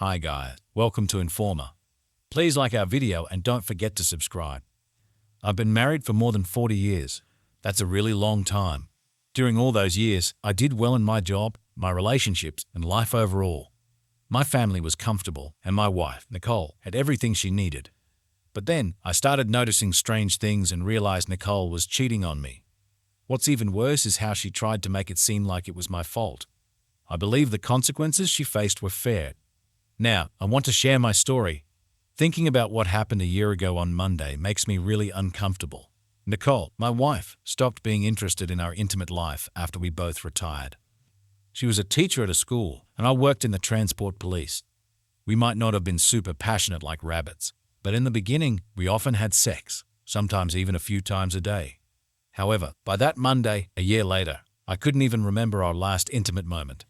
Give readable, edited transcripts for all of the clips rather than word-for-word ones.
Hi guys, welcome to Informer. Please like our video and don't forget to subscribe. I've been married for more than 40 years. That's a really long time. During all those years, I did well in my job, my relationships, and life overall. My family was comfortable, and my wife, Nicole, had everything she needed. But then, I started noticing strange things and realized Nicole was cheating on me. What's even worse is how she tried to make it seem like it was my fault. I believe the consequences she faced were fair. Now, I want to share my story. Thinking about what happened a year ago on Monday makes me really uncomfortable. Nicole, my wife, stopped being interested in our intimate life after we both retired. She was a teacher at a school, and I worked in the transport police. We might not have been super passionate like rabbits, but in the beginning, we often had sex, sometimes even a few times a day. However, by that Monday, a year later, I couldn't even remember our last intimate moment.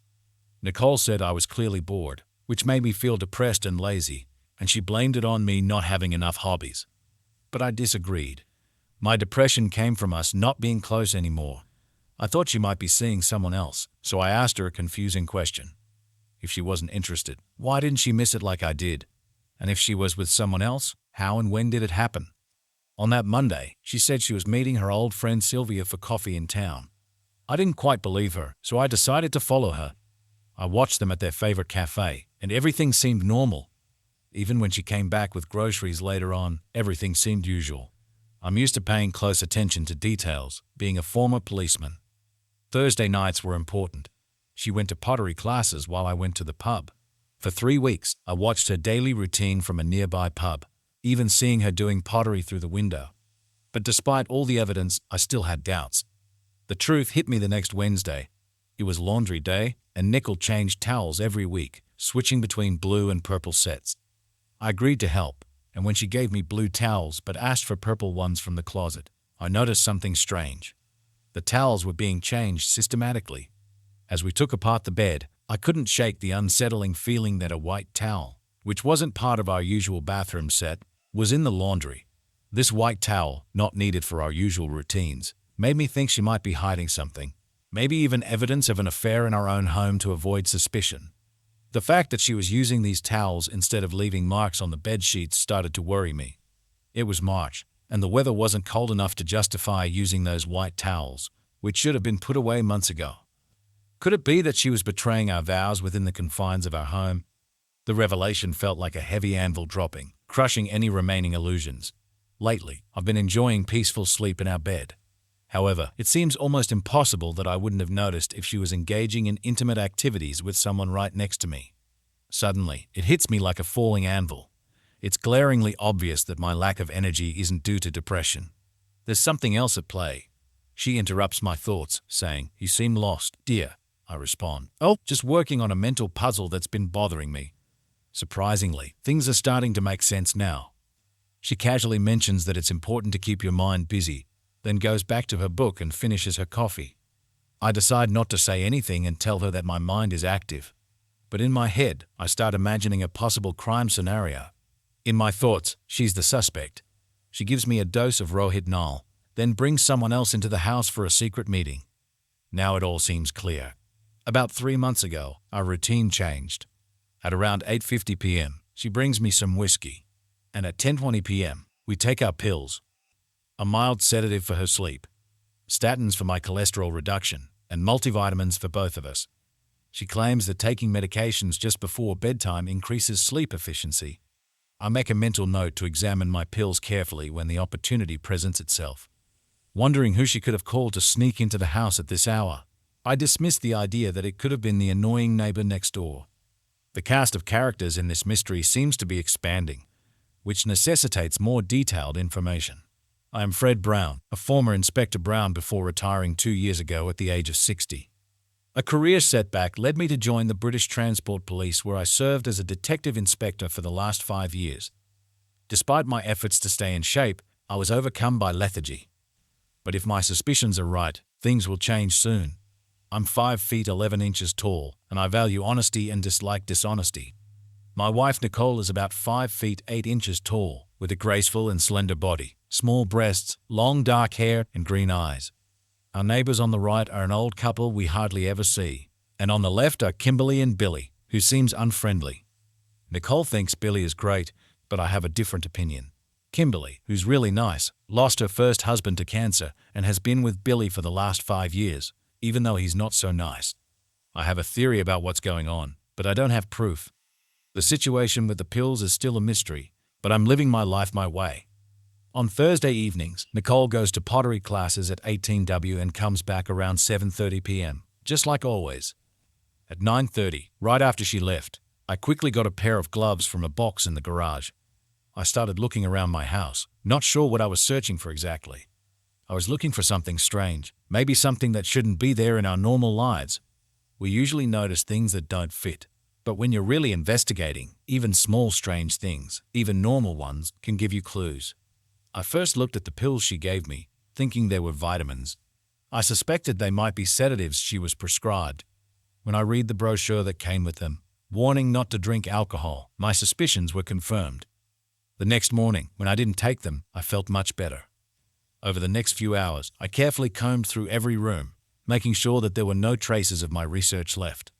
Nicole said I was clearly bored, which made me feel depressed and lazy, and she blamed it on me not having enough hobbies. But I disagreed. My depression came from us not being close anymore. I thought she might be seeing someone else, so I asked her a confusing question. If she wasn't interested, why didn't she miss it like I did? And if she was with someone else, how and when did it happen? On that Monday, she said she was meeting her old friend Sylvia for coffee in town. I didn't quite believe her, so I decided to follow her. I watched them at their favorite cafe, and everything seemed normal. Even when she came back with groceries later on, everything seemed usual. I'm used to paying close attention to details, being a former policeman. Thursday nights were important. She went to pottery classes while I went to the pub. For 3 weeks, I watched her daily routine from a nearby pub, even seeing her doing pottery through the window. But despite all the evidence, I still had doubts. The truth hit me the next Wednesday. It was laundry day, and Nicole changed towels every week, switching between blue and purple sets. I agreed to help, and when she gave me blue towels but asked for purple ones from the closet, I noticed something strange. The towels were being changed systematically. As we took apart the bed, I couldn't shake the unsettling feeling that a white towel, which wasn't part of our usual bathroom set, was in the laundry. This white towel, not needed for our usual routines, made me think she might be hiding something, maybe even evidence of an affair in our own home to avoid suspicion. The fact that she was using these towels instead of leaving marks on the bed sheets started to worry me. It was March, and the weather wasn't cold enough to justify using those white towels, which should have been put away months ago. Could it be that she was betraying our vows within the confines of our home? The revelation felt like a heavy anvil dropping, crushing any remaining illusions. Lately, I've been enjoying peaceful sleep in our bed. However, it seems almost impossible that I wouldn't have noticed if she was engaging in intimate activities with someone right next to me. Suddenly, it hits me like a falling anvil. It's glaringly obvious that my lack of energy isn't due to depression. There's something else at play. She interrupts my thoughts, saying, "You seem lost, dear." I respond, "Oh, just working on a mental puzzle that's been bothering me." Surprisingly, things are starting to make sense now. She casually mentions that it's important to keep your mind busy, then goes back to her book and finishes her coffee. I decide not to say anything and tell her that my mind is active. But in my head, I start imagining a possible crime scenario. In my thoughts, she's the suspect. She gives me a dose of Rohypnol, then brings someone else into the house for a secret meeting. Now it all seems clear. About 3 months ago, our routine changed. At around 8:50 p.m., she brings me some whiskey. And at 10:20 p.m., we take our pills. A mild sedative for her sleep, statins for my cholesterol reduction, and multivitamins for both of us. She claims that taking medications just before bedtime increases sleep efficiency. I make a mental note to examine my pills carefully when the opportunity presents itself. Wondering who she could have called to sneak into the house at this hour, I dismiss the idea that it could have been the annoying neighbor next door. The cast of characters in this mystery seems to be expanding, which necessitates more detailed information. I am Fred Brown, a former Inspector Brown before retiring 2 years ago at the age of 60. A career setback led me to join the British Transport Police, where I served as a detective inspector for the last 5 years. Despite my efforts to stay in shape, I was overcome by lethargy. But if my suspicions are right, things will change soon. I'm 5 feet 11 inches tall, and I value honesty and dislike dishonesty. My wife Nicole is about 5 feet 8 inches tall, with a graceful and slender body, small breasts, long dark hair, and green eyes. Our neighbors on the right are an old couple we hardly ever see, and on the left are Kimberly and Billy, who seems unfriendly. Nicole thinks Billy is great, but I have a different opinion. Kimberly, who's really nice, lost her first husband to cancer and has been with Billy for the last 5 years, even though he's not so nice. I have a theory about what's going on, but I don't have proof. The situation with the pills is still a mystery, but I'm living my life my way. On Thursday evenings, Nicole goes to pottery classes at 18W and comes back around 7:30 p.m., just like always. At 9:30, right after she left, I quickly got a pair of gloves from a box in the garage. I started looking around my house, not sure what I was searching for exactly. I was looking for something strange, maybe something that shouldn't be there in our normal lives. We usually notice things that don't fit. But when you're really investigating, even small strange things, even normal ones, can give you clues. I first looked at the pills she gave me, thinking they were vitamins. I suspected they might be sedatives she was prescribed. When I read the brochure that came with them, warning not to drink alcohol, my suspicions were confirmed. The next morning, when I didn't take them, I felt much better. Over the next few hours, I carefully combed through every room, making sure that there were no traces of my research left.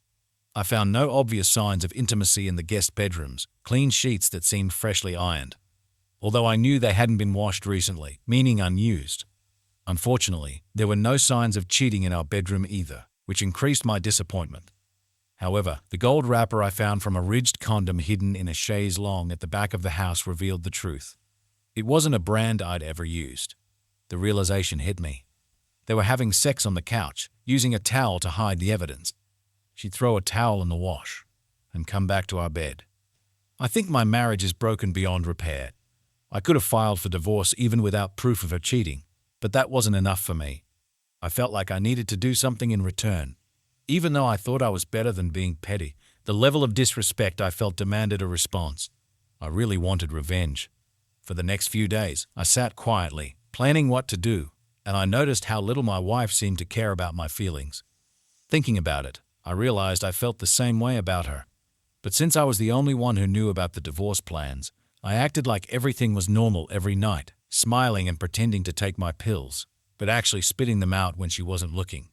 I found no obvious signs of intimacy in the guest bedrooms, clean sheets that seemed freshly ironed, although I knew they hadn't been washed recently, meaning unused. Unfortunately, there were no signs of cheating in our bedroom either, which increased my disappointment. However, the gold wrapper I found from a ridged condom hidden in a chaise longue at the back of the house revealed the truth. It wasn't a brand I'd ever used. The realization hit me. They were having sex on the couch, using a towel to hide the evidence. She'd throw a towel in the wash and come back to our bed. I think my marriage is broken beyond repair. I could have filed for divorce even without proof of her cheating, but that wasn't enough for me. I felt like I needed to do something in return. Even though I thought I was better than being petty, the level of disrespect I felt demanded a response. I really wanted revenge. For the next few days, I sat quietly, planning what to do, and I noticed how little my wife seemed to care about my feelings. Thinking about it, I realized I felt the same way about her. But since I was the only one who knew about the divorce plans, I acted like everything was normal every night, smiling and pretending to take my pills, but actually spitting them out when she wasn't looking.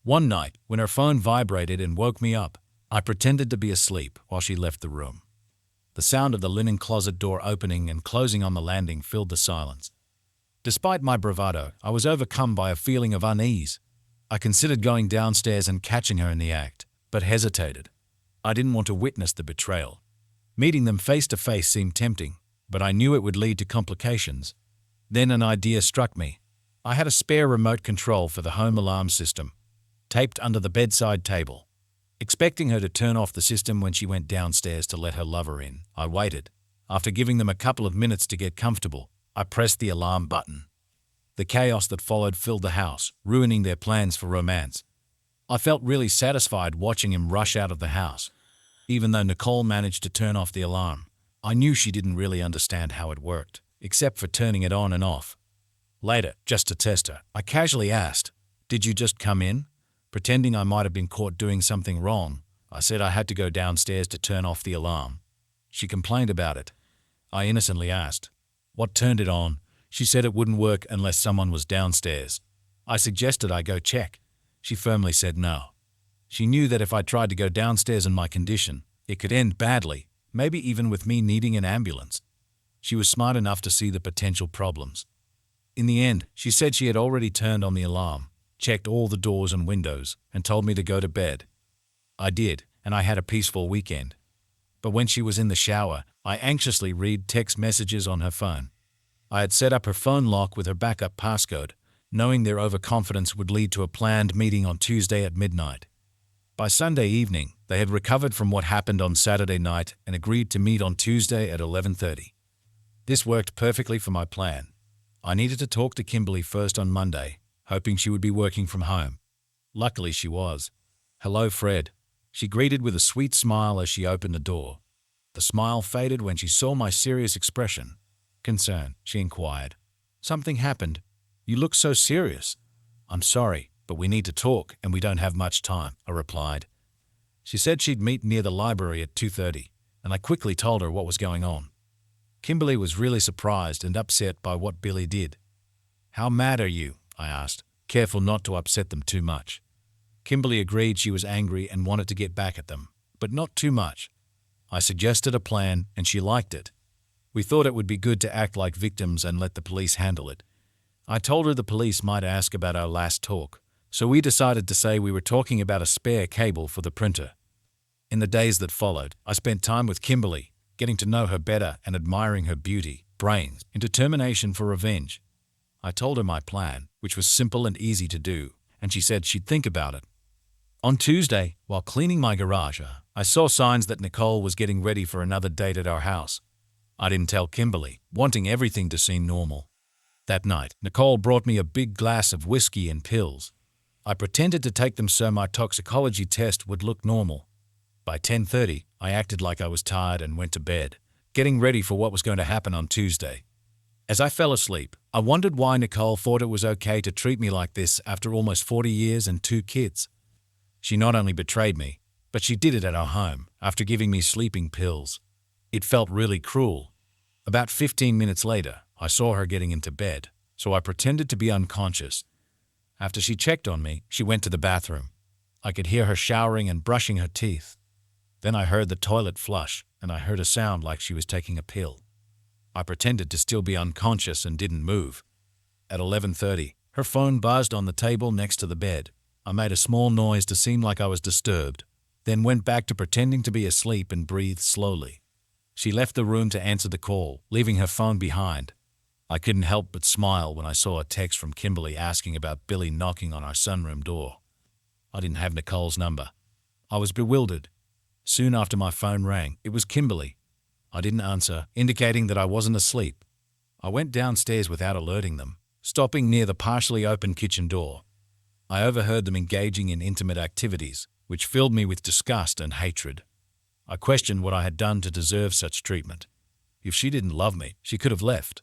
One night, when her phone vibrated and woke me up, I pretended to be asleep while she left the room. The sound of the linen closet door opening and closing on the landing filled the silence. Despite my bravado, I was overcome by a feeling of unease. I considered going downstairs and catching her in the act, but hesitated. I didn't want to witness the betrayal. Meeting them face to face seemed tempting, but I knew it would lead to complications. Then an idea struck me. I had a spare remote control for the home alarm system, taped under the bedside table. Expecting her to turn off the system when she went downstairs to let her lover in, I waited. After giving them a couple of minutes to get comfortable, I pressed the alarm button. The chaos that followed filled the house, ruining their plans for romance. I felt really satisfied watching him rush out of the house. Even though Nicole managed to turn off the alarm, I knew she didn't really understand how it worked, except for turning it on and off. Later, just to test her, I casually asked, "Did you just come in?" Pretending I might have been caught doing something wrong, I said I had to go downstairs to turn off the alarm. She complained about it. I innocently asked, "What turned it on?" She said it wouldn't work unless someone was downstairs. I suggested I go check. She firmly said no. She knew that if I tried to go downstairs in my condition, it could end badly, maybe even with me needing an ambulance. She was smart enough to see the potential problems. In the end, she said she had already turned on the alarm, checked all the doors and windows, and told me to go to bed. I did, and I had a peaceful weekend. But when she was in the shower, I anxiously read text messages on her phone. I had set up her phone lock with her backup passcode, knowing their overconfidence would lead to a planned meeting on Tuesday at midnight. By Sunday evening, they had recovered from what happened on Saturday night and agreed to meet on Tuesday at 11:30. This worked perfectly for my plan. I needed to talk to Kimberly first on Monday, hoping she would be working from home. Luckily she was. "Hello, Fred," she greeted with a sweet smile as she opened the door. The smile faded when she saw my serious expression. "Concern?" she inquired. "Something happened? You look so serious." "I'm sorry, but we need to talk and we don't have much time," I replied. She said she'd meet near the library at 2:30, and I quickly told her what was going on. Kimberly was really surprised and upset by what Billy did. "How mad are you?" I asked, careful not to upset them too much. Kimberly agreed she was angry and wanted to get back at them, but not too much. I suggested a plan and she liked it. We thought it would be good to act like victims and let the police handle it. I told her the police might ask about our last talk, so we decided to say we were talking about a spare cable for the printer. In the days that followed, I spent time with Kimberly, getting to know her better and admiring her beauty, brains, and determination for revenge. I told her my plan, which was simple and easy to do, and she said she'd think about it. On Tuesday, while cleaning my garage, I saw signs that Nicole was getting ready for another date at our house. I didn't tell Kimberly, wanting everything to seem normal. That night, Nicole brought me a big glass of whiskey and pills. I pretended to take them so my toxicology test would look normal. By 10:30, I acted like I was tired and went to bed, getting ready for what was going to happen on Tuesday. As I fell asleep, I wondered why Nicole thought it was okay to treat me like this after almost 40 years and 2 kids. She not only betrayed me, but she did it at our home after giving me sleeping pills. It felt really cruel. About 15 minutes later, I saw her getting into bed, so I pretended to be unconscious. After she checked on me, she went to the bathroom. I could hear her showering and brushing her teeth. Then I heard the toilet flush, and I heard a sound like she was taking a pill. I pretended to still be unconscious and didn't move. At 11:30, her phone buzzed on the table next to the bed. I made a small noise to seem like I was disturbed, then went back to pretending to be asleep and breathed slowly. She left the room to answer the call, leaving her phone behind. I couldn't help but smile when I saw a text from Kimberly asking about Billy knocking on our sunroom door. I didn't have Nicole's number. I was bewildered. Soon after my phone rang, it was Kimberly. I didn't answer, indicating that I wasn't asleep. I went downstairs without alerting them, stopping near the partially open kitchen door. I overheard them engaging in intimate activities, which filled me with disgust and hatred. I questioned what I had done to deserve such treatment. If she didn't love me, she could have left.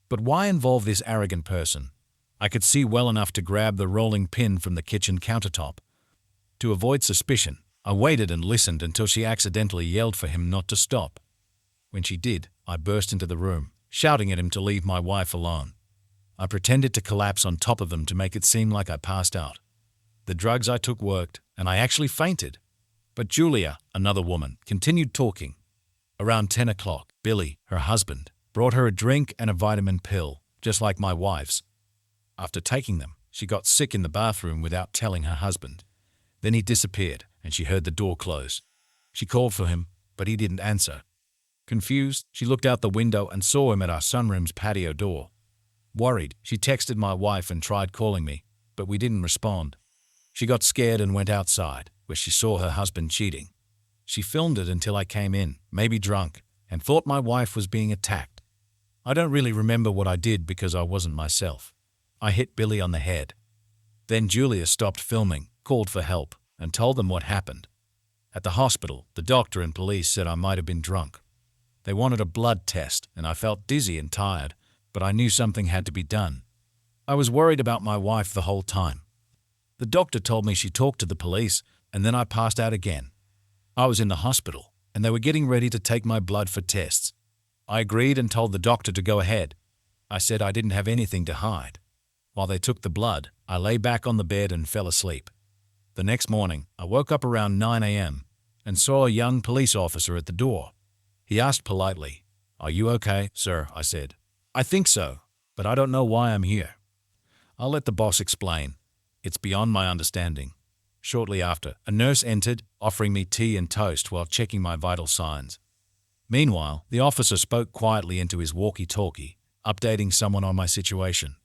But why involve this arrogant person? I could see well enough to grab the rolling pin from the kitchen countertop. To avoid suspicion, I waited and listened until she accidentally yelled for him not to stop. When she did, I burst into the room, shouting at him to leave my wife alone. I pretended to collapse on top of them to make it seem like I passed out. The drugs I took worked, and I actually fainted. But Julia, another woman, continued talking. Around 10 o'clock, Billy, her husband, brought her a drink and a vitamin pill, just like my wife's. After taking them, she got sick in the bathroom without telling her husband. Then he disappeared, and she heard the door close. She called for him, but he didn't answer. Confused, she looked out the window and saw him at our sunroom's patio door. Worried, she texted my wife and tried calling me, but we didn't respond. She got scared and went outside, where she saw her husband cheating. She filmed it until I came in, maybe drunk, and thought my wife was being attacked. I don't really remember what I did because I wasn't myself. I hit Billy on the head. Then Julia stopped filming, called for help, and told them what happened. At the hospital, the doctor and police said I might have been drunk. They wanted a blood test, and I felt dizzy and tired, but I knew something had to be done. I was worried about my wife the whole time. The doctor told me she talked to the police, and then I passed out again. I was in the hospital, and they were getting ready to take my blood for tests. I agreed and told the doctor to go ahead. I said I didn't have anything to hide. While they took the blood, I lay back on the bed and fell asleep. The next morning, I woke up around 9 a.m. and saw a young police officer at the door. He asked politely, "Are you okay, sir?" I said. "I think so, but I don't know why I'm here." "I'll let the boss explain. It's beyond my understanding." Shortly after, a nurse entered, offering me tea and toast while checking my vital signs. Meanwhile, the officer spoke quietly into his walkie-talkie, updating someone on my situation.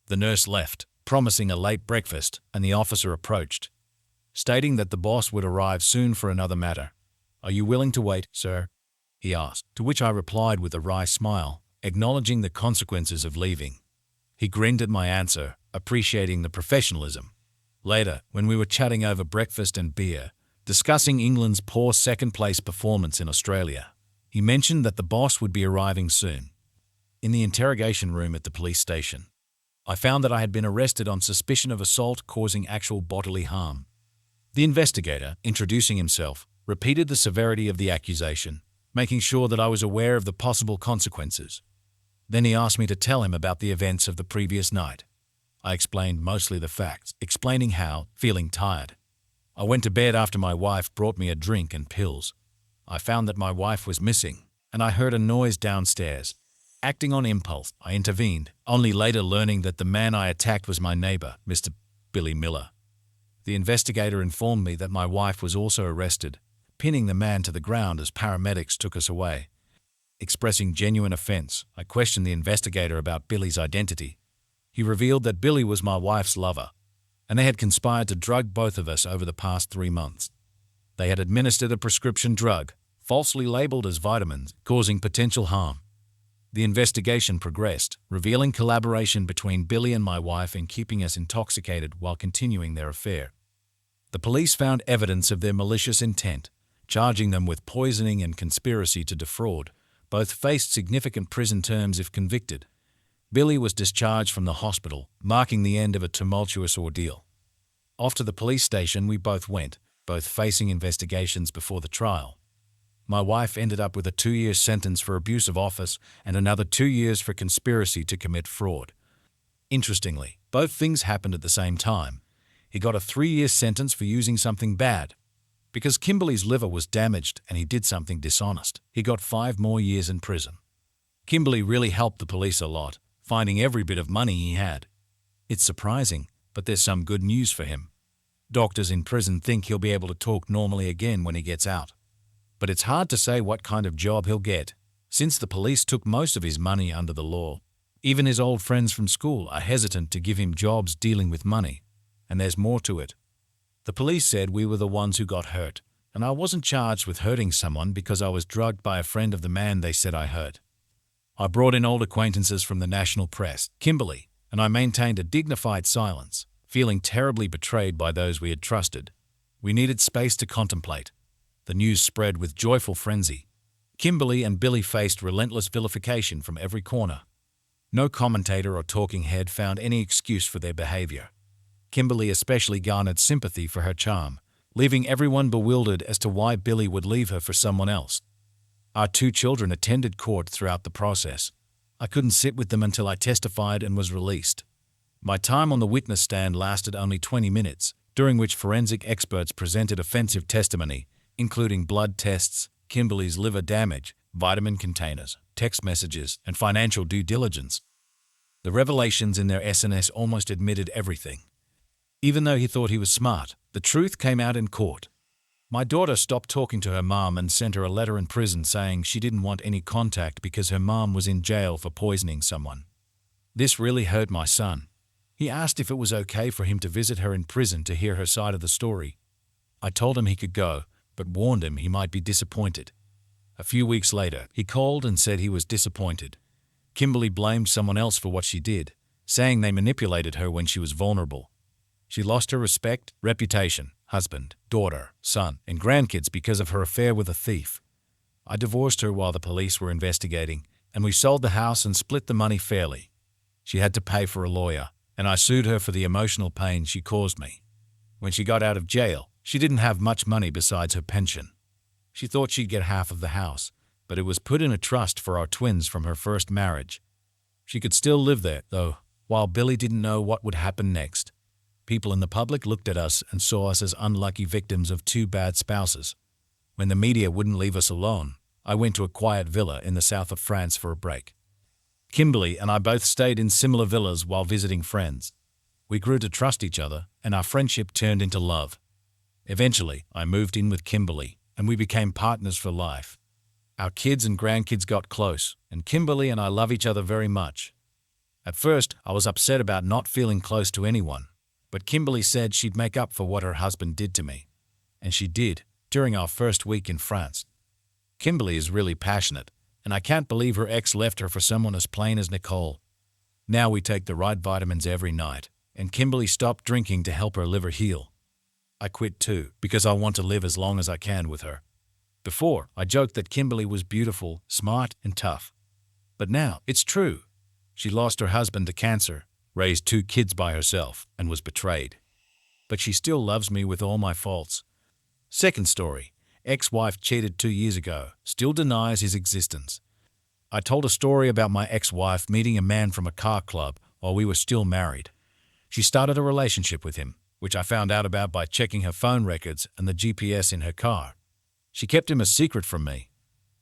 The nurse left, promising a late breakfast, and the officer approached, stating that the boss would arrive soon for another matter. "Are you willing to wait, sir?" he asked, to which I replied with a wry smile, acknowledging the consequences of leaving. He grinned at my answer, appreciating the professionalism. Later, when we were chatting over breakfast and beer, discussing England's poor second-place performance in Australia, he mentioned that the boss would be arriving soon. In the interrogation room at the police station, I found that I had been arrested on suspicion of assault causing actual bodily harm. The investigator, introducing himself, repeated the severity of the accusation, making sure that I was aware of the possible consequences. Then he asked me to tell him about the events of the previous night. I explained mostly the facts, explaining how, feeling tired, I went to bed after my wife brought me a drink and pills. I found that my wife was missing, and I heard a noise downstairs. Acting on impulse, I intervened, only later learning that the man I attacked was my neighbor, Mr. Billy Miller. The investigator informed me that my wife was also arrested, pinning the man to the ground as paramedics took us away. Expressing genuine offense, I questioned the investigator about Billy's identity. He revealed that Billy was my wife's lover, and they had conspired to drug both of us over the past 3 months. They had administered a prescription drug, falsely labeled as vitamins, causing potential harm. The investigation progressed, revealing collaboration between Billy and my wife in keeping us intoxicated while continuing their affair. The police found evidence of their malicious intent, charging them with poisoning and conspiracy to defraud. Both faced significant prison terms if convicted. Billy was discharged from the hospital, marking the end of a tumultuous ordeal. Off to the police station we both went, both facing investigations before the trial. My wife ended up with a 2-year sentence for abuse of office and another 2 years for conspiracy to commit fraud. Interestingly, both things happened at the same time. He got a 3-year sentence for using something bad. Because Kimberly's liver was damaged and he did something dishonest, he got 5 more years in prison. Kimberly really helped the police a lot, finding every bit of money he had. It's surprising, but there's some good news for him. Doctors in prison think he'll be able to talk normally again when he gets out. But it's hard to say what kind of job he'll get, since the police took most of his money under the law. Even his old friends from school are hesitant to give him jobs dealing with money, and there's more to it. The police said we were the ones who got hurt, and I wasn't charged with hurting someone because I was drugged by a friend of the man they said I hurt. I brought in old acquaintances from the national press, Kimberly, and I maintained a dignified silence, feeling terribly betrayed by those we had trusted. We needed space to contemplate. The news spread with joyful frenzy. Kimberly and Billy faced relentless vilification from every corner. No commentator or talking head found any excuse for their behavior. Kimberly especially garnered sympathy for her charm, leaving everyone bewildered as to why Billy would leave her for someone else. Our 2 children attended court throughout the process. I couldn't sit with them until I testified and was released. My time on the witness stand lasted only 20 minutes, during which forensic experts presented offensive testimony, including blood tests, Kimberly's liver damage, vitamin containers, text messages, and financial due diligence. The revelations in their SNS almost admitted everything. Even though he thought he was smart, the truth came out in court. My daughter stopped talking to her mom and sent her a letter in prison saying she didn't want any contact because her mom was in jail for poisoning someone. This really hurt my son. He asked if it was okay for him to visit her in prison to hear her side of the story. I told him he could go, but warned him he might be disappointed. A few weeks later, he called and said he was disappointed. Kimberly blamed someone else for what she did, saying they manipulated her when she was vulnerable. She lost her respect, reputation, husband, daughter, son, and grandkids because of her affair with a thief. I divorced her while the police were investigating, and we sold the house and split the money fairly. She had to pay for a lawyer, and I sued her for the emotional pain she caused me. When she got out of jail, she didn't have much money besides her pension. She thought she'd get half of the house, but it was put in a trust for our twins from her first marriage. She could still live there, though, while Billy didn't know what would happen next. People in the public looked at us and saw us as unlucky victims of 2 bad spouses. When the media wouldn't leave us alone, I went to a quiet villa in the south of France for a break. Kimberly and I both stayed in similar villas while visiting friends. We grew to trust each other, and our friendship turned into love. Eventually, I moved in with Kimberly, and we became partners for life. Our kids and grandkids got close, and Kimberly and I love each other very much. At first, I was upset about not feeling close to anyone, but Kimberly said she'd make up for what her husband did to me. And she did, during our first week in France. Kimberly is really passionate, and I can't believe her ex left her for someone as plain as Nicole. Now we take the right vitamins every night, and Kimberly stopped drinking to help her liver heal. I quit too, because I want to live as long as I can with her. Before, I joked that Kimberly was beautiful, smart, and tough. But now, it's true. She lost her husband to cancer, raised 2 kids by herself, and was betrayed. But she still loves me with all my faults. Second story. Ex-wife cheated 2 years ago, still denies his existence. I told a story about my ex-wife meeting a man from a car club while we were still married. She started a relationship with him, which I found out about by checking her phone records and the GPS in her car. She kept him a secret from me.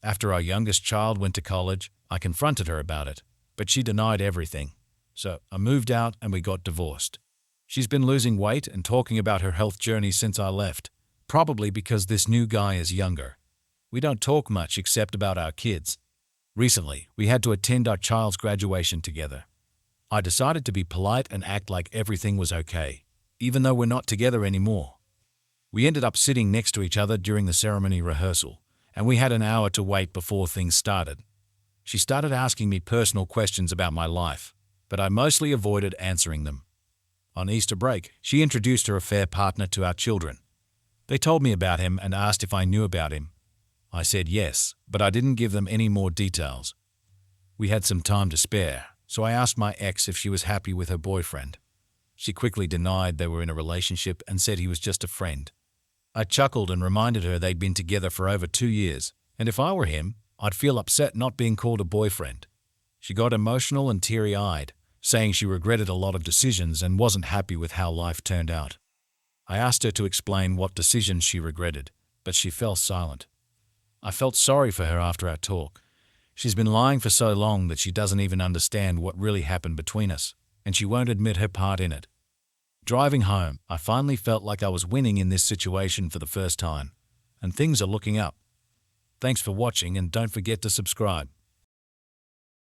After our youngest child went to college, I confronted her about it, but she denied everything. So I moved out and we got divorced. She's been losing weight and talking about her health journey since I left, probably because this new guy is younger. We don't talk much except about our kids. Recently, we had to attend our child's graduation together. I decided to be polite and act like everything was okay, even though we're not together anymore. We ended up sitting next to each other during the ceremony rehearsal, and we had an hour to wait before things started. She started asking me personal questions about my life, but I mostly avoided answering them. On Easter break, she introduced her affair partner to our children. They told me about him and asked if I knew about him. I said yes, but I didn't give them any more details. We had some time to spare, so I asked my ex if she was happy with her boyfriend. She quickly denied they were in a relationship and said he was just a friend. I chuckled and reminded her they'd been together for over 2 years, and if I were him, I'd feel upset not being called a boyfriend. She got emotional and teary-eyed, saying she regretted a lot of decisions and wasn't happy with how life turned out. I asked her to explain what decisions she regretted, but she fell silent. I felt sorry for her after our talk. She's been lying for so long that she doesn't even understand what really happened between us, and she won't admit her part in it. Driving home, I finally felt like I was winning in this situation for the first time, and things are looking up. Thanks for watching and don't forget to subscribe.